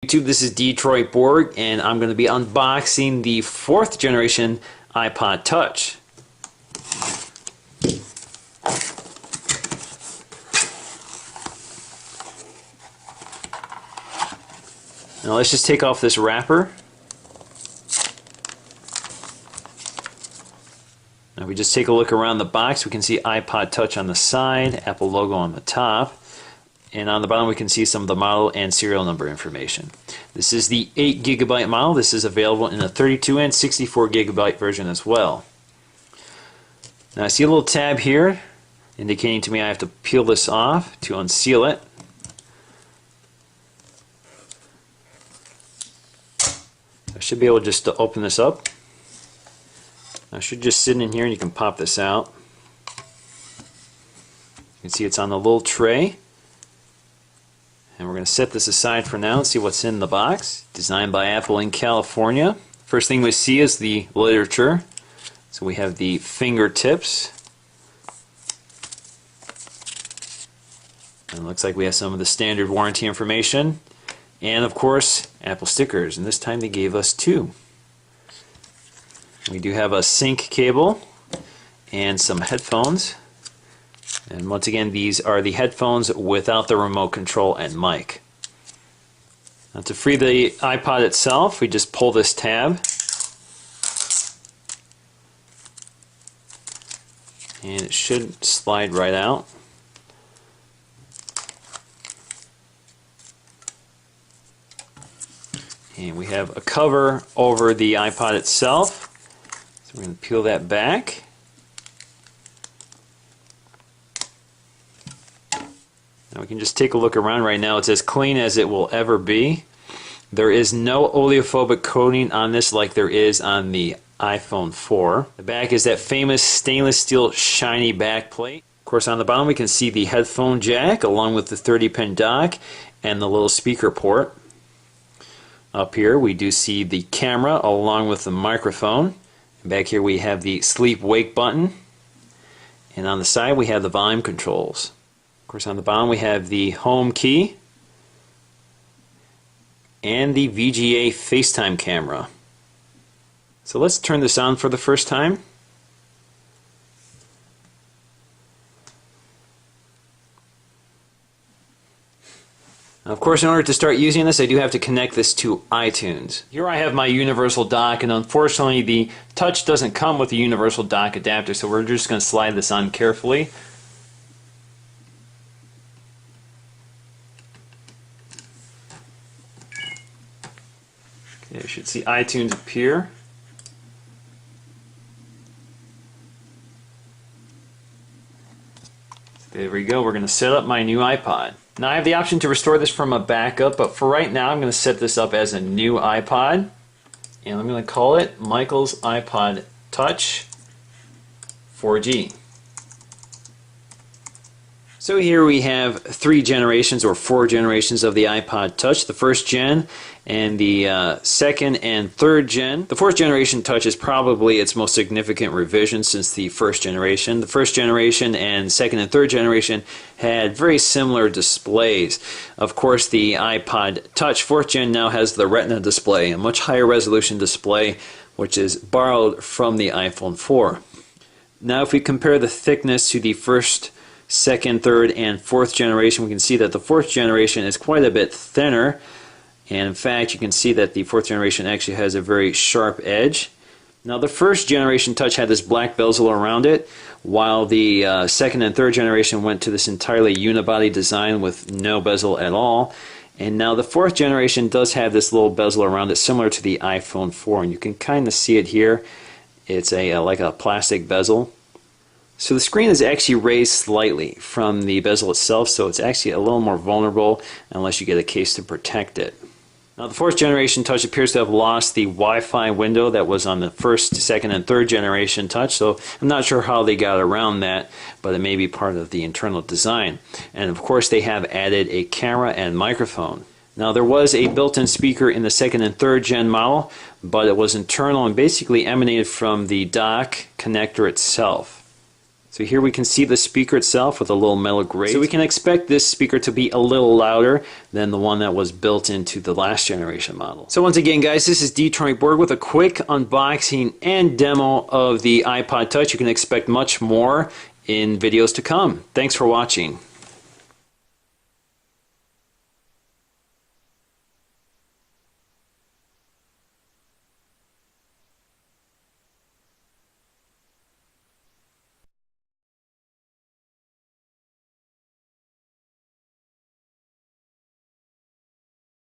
YouTube, this is Detroit Borg, and I'm going to be unboxing the 4th generation iPod Touch. Now let's just take off this wrapper. Now if we just take a look around the box, we can see iPod Touch on the side, Apple logo on the top. And on the bottom we can see some of the model and serial number information. This is the 8GB model. This is available in a 32 and 64GB version as well. Now I see a little tab here indicating to me I have to peel this off to unseal it. I should be able just to open this up. I should just sit in here and you can pop this out. You can see it's on the little tray. And we're going to set this aside for now and see what's in the box. Designed by Apple in California. First thing we see is the literature. So we have the fingertips. And it looks like we have some of the standard warranty information. And of course, Apple stickers. And this time they gave us 2. We do have a sync cable and some headphones. And once again, these are the headphones without the remote control and mic. Now to free the iPod itself, we just pull this tab. And it should slide right out. And we have a cover over the iPod itself. So we're going to peel that back. Now we can just take a look around right now. It's as clean as it will ever be. There is no oleophobic coating on this like there is on the iPhone 4. The back is that famous stainless steel shiny back plate. Of course, on the bottom we can see the headphone jack along with the 30-pin dock and the little speaker port. Up here we do see the camera along with the microphone. And back here we have the sleep-wake button. And on the side we have the volume controls. Of course, on the bottom we have the home key and the VGA FaceTime camera. So let's turn this on for the first time. Now, of course, in order to start using this, I do have to connect this to iTunes. Here I have my universal dock, and unfortunately the Touch doesn't come with a universal dock adapter, so we're just going to slide this on carefully. You should see iTunes appear. There we go. We're going to set up my new iPod. Now I have the option to restore this from a backup, but for right now I'm going to set this up as a new iPod. And I'm going to call it Michael's iPod Touch 4G. So here we have 3 generations or 4 generations of the iPod Touch. The first gen and the second and third gen. The 4th generation Touch is probably its most significant revision since the first generation. The first generation and second and third generation had very similar displays. Of course, the iPod Touch 4th gen now has the Retina display, a much higher resolution display, which is borrowed from the iPhone 4. Now if we compare the thickness to the first, second, third, and 4th generation, we can see that the 4th generation is quite a bit thinner. And in fact, you can see that the 4th generation actually has a very sharp edge. Now the first generation Touch had this black bezel around it, while the second and third generation went to this entirely unibody design with no bezel at all. And now the 4th generation does have this little bezel around it, similar to the iPhone 4. And you can kind of see it here. It's like a plastic bezel. So the screen is actually raised slightly from the bezel itself, so it's actually a little more vulnerable unless you get a case to protect it. Now the 4th generation Touch appears to have lost the Wi-Fi window that was on the first, second, and third generation Touch, so I'm not sure how they got around that, but it may be part of the internal design. And of course they have added a camera and microphone. Now there was a built-in speaker in the second and third gen model, but it was internal and basically emanated from the dock connector itself. So here we can see the speaker itself with a little metal grate. So we can expect this speaker to be a little louder than the one that was built into the last generation model. So once again, guys, this is Detroit Borg with a quick unboxing and demo of the iPod Touch. You can expect much more in videos to come. Thanks for watching.